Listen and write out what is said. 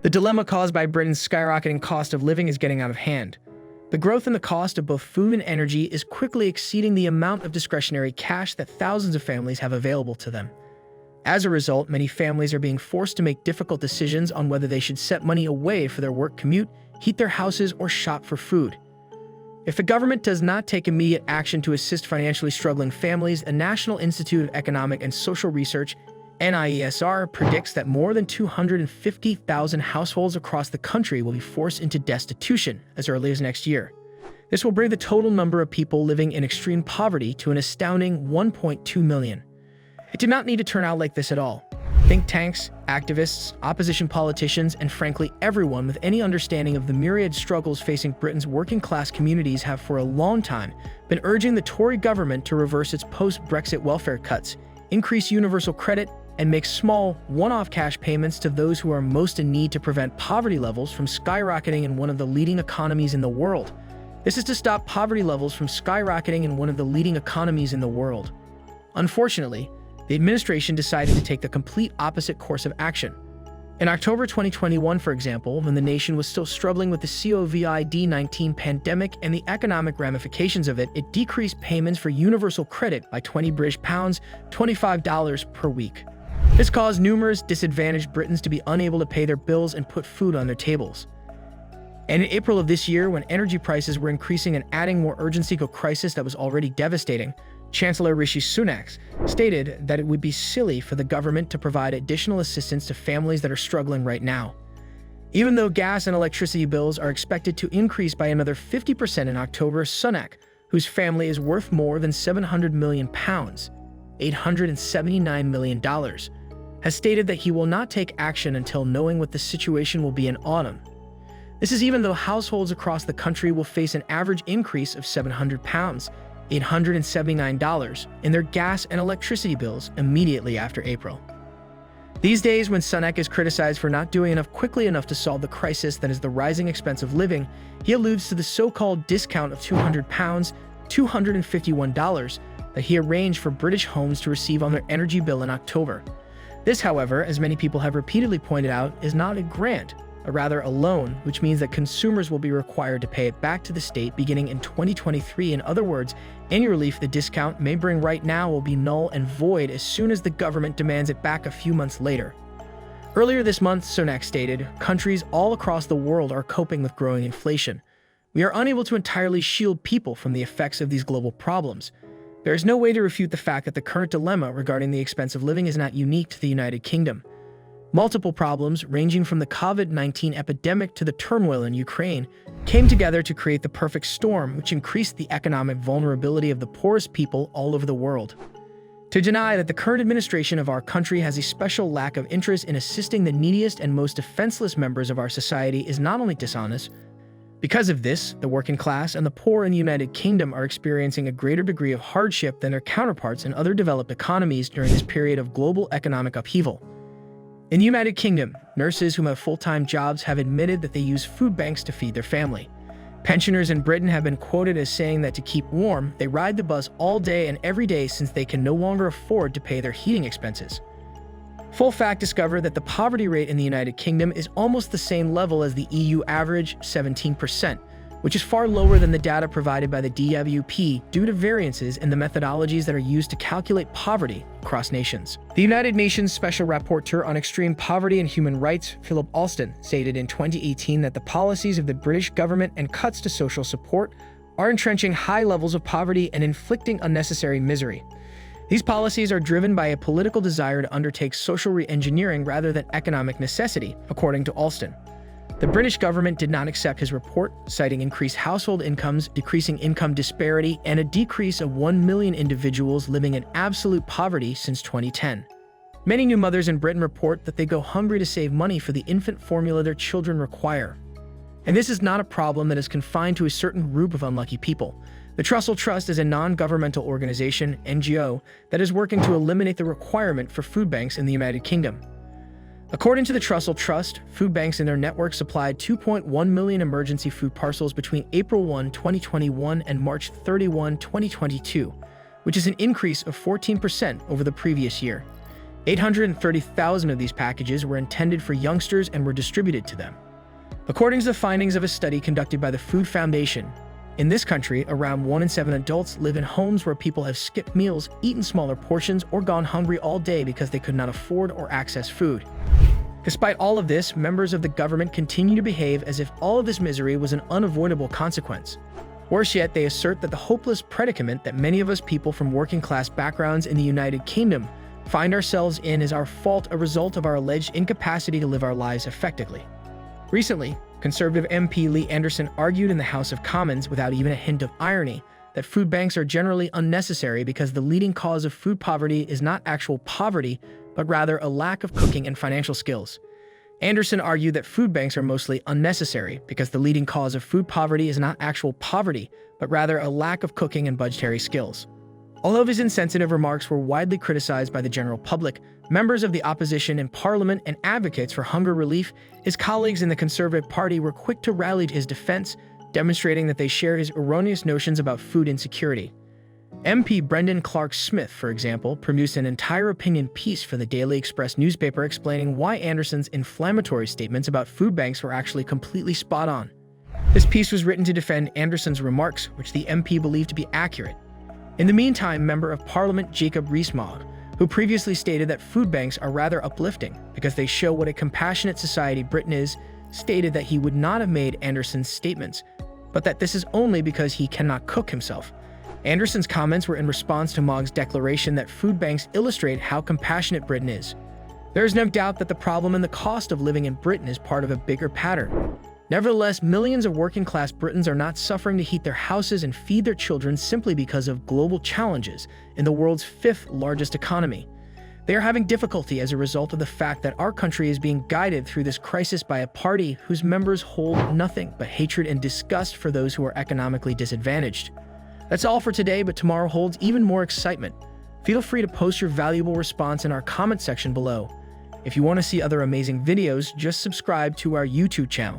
The dilemma caused by Britain's skyrocketing cost of living is getting out of hand. The growth in the cost of both food and energy is quickly exceeding the amount of discretionary cash that thousands of families have available to them. As a result, many families are being forced to make difficult decisions on whether they should set money away for their work commute, heat their houses, or shop for food. If the government does not take immediate action to assist financially struggling families, the National Institute of Economic and Social Research, NIESR, predicts that more than 250,000 households across the country will be forced into destitution as early as next year. This will bring the total number of people living in extreme poverty to an astounding 1.2 million. It did not need to turn out like this at all. Think tanks, activists, opposition politicians, and frankly everyone with any understanding of the myriad struggles facing Britain's working-class communities have for a long time been urging the Tory government to reverse its post-Brexit welfare cuts, increase universal credit, and make small, one-off cash payments to those who are most in need to prevent poverty levels from skyrocketing in one of the leading economies in the world. This is to stop poverty levels from skyrocketing in one of the leading economies in the world. Unfortunately, the administration decided to take the complete opposite course of action. In October 2021, for example, when the nation was still struggling with the COVID-19 pandemic and the economic ramifications of it, it decreased payments for universal credit by £20, $25 per week. This caused numerous disadvantaged Britons to be unable to pay their bills and put food on their tables. And in April of this year, when energy prices were increasing and adding more urgency to a crisis that was already devastating, Chancellor Rishi Sunak stated that it would be silly for the government to provide additional assistance to families that are struggling right now. Even though gas and electricity bills are expected to increase by another 50% in October, Sunak, whose family is worth more than £700 million, $879 million, has stated that he will not take action until knowing what the situation will be in autumn. This is even though households across the country will face an average increase of £700, $879 in their gas and electricity bills immediately after April. These days, when Sunak is criticized for not doing quickly enough to solve the crisis that is the rising expense of living, he alludes to the so-called discount of £200, $251, that he arranged for British homes to receive on their energy bill in October. This, however, as many people have repeatedly pointed out, is not a grant, but rather a loan, which means that consumers will be required to pay it back to the state beginning in 2023. In other words, any relief the discount may bring right now will be null and void as soon as the government demands it back a few months later. Earlier this month, Sunak stated, countries all across the world are coping with growing inflation. We are unable to entirely shield people from the effects of these global problems. There is no way to refute the fact that the current dilemma regarding the expense of living is not unique to the United Kingdom. Multiple problems, ranging from the COVID-19 epidemic to the turmoil in Ukraine, came together to create the perfect storm, which increased the economic vulnerability of the poorest people all over the world. To deny that the current administration of our country has a special lack of interest in assisting the neediest and most defenseless members of our society is not only dishonest. Because of this, the working class and the poor in the United Kingdom are experiencing a greater degree of hardship than their counterparts in other developed economies during this period of global economic upheaval. In the United Kingdom, nurses who have full-time jobs have admitted that they use food banks to feed their family. Pensioners in Britain have been quoted as saying that to keep warm, they ride the bus all day and every day since they can no longer afford to pay their heating expenses. Full Fact discovered that the poverty rate in the United Kingdom is almost the same level as the EU average, 17%, which is far lower than the data provided by the DWP due to variances in the methodologies that are used to calculate poverty across nations. The United Nations Special Rapporteur on Extreme Poverty and Human Rights, Philip Alston, stated in 2018 that the policies of the British government and cuts to social support are entrenching high levels of poverty and inflicting unnecessary misery. These policies are driven by a political desire to undertake social re-engineering rather than economic necessity, according to Alston. The British government did not accept his report, citing increased household incomes, decreasing income disparity, and a decrease of 1 million individuals living in absolute poverty since 2010. Many new mothers in Britain report that they go hungry to save money for the infant formula their children require. And this is not a problem that is confined to a certain group of unlucky people. The Trussell Trust is a non-governmental organization, NGO, that is working to eliminate the requirement for food banks in the United Kingdom. According to the Trussell Trust, food banks in their network supplied 2.1 million emergency food parcels between April 1, 2021 and March 31, 2022, which is an increase of 14% over the previous year. 830,000 of these packages were intended for youngsters and were distributed to them. According to the findings of a study conducted by the Food Foundation, in this country, around 1 in 7 adults live in homes where people have skipped meals, eaten smaller portions, or gone hungry all day because they could not afford or access food. Despite all of this, members of the government continue to behave as if all of this misery was an unavoidable consequence. Worse yet, they assert that the hopeless predicament that many of us people from working-class backgrounds in the United Kingdom find ourselves in is our fault, a result of our alleged incapacity to live our lives effectively. Recently, Conservative MP Lee Anderson argued in the House of Commons, without even a hint of irony, that food banks are generally unnecessary because the leading cause of food poverty is not actual poverty, but rather a lack of cooking and financial skills. Anderson argued that food banks are mostly unnecessary because the leading cause of food poverty is not actual poverty, but rather a lack of cooking and budgetary skills. Although his insensitive remarks were widely criticized by the general public, members of the opposition in Parliament and advocates for hunger relief, his colleagues in the Conservative Party were quick to rally to his defense, demonstrating that they share his erroneous notions about food insecurity. MP Brendan Clark-Smith, for example, produced an entire opinion piece for the Daily Express newspaper explaining why Anderson's inflammatory statements about food banks were actually completely spot on. This piece was written to defend Anderson's remarks, which the MP believed to be accurate. In the meantime, Member of Parliament Jacob Rees-Mogg, who previously stated that food banks are rather uplifting because they show what a compassionate society Britain is, stated that he would not have made Anderson's statements, but that this is only because he cannot cook himself. Anderson's comments were in response to Mogg's declaration that food banks illustrate how compassionate Britain is. There is no doubt that the problem and the cost of living in Britain is part of a bigger pattern. Nevertheless, millions of working-class Britons are not suffering to heat their houses and feed their children simply because of global challenges in the world's 5th largest economy. They are having difficulty as a result of the fact that our country is being guided through this crisis by a party whose members hold nothing but hatred and disgust for those who are economically disadvantaged. That's all for today, but tomorrow holds even more excitement. Feel free to post your valuable response in our comment section below. If you want to see other amazing videos, just subscribe to our YouTube channel.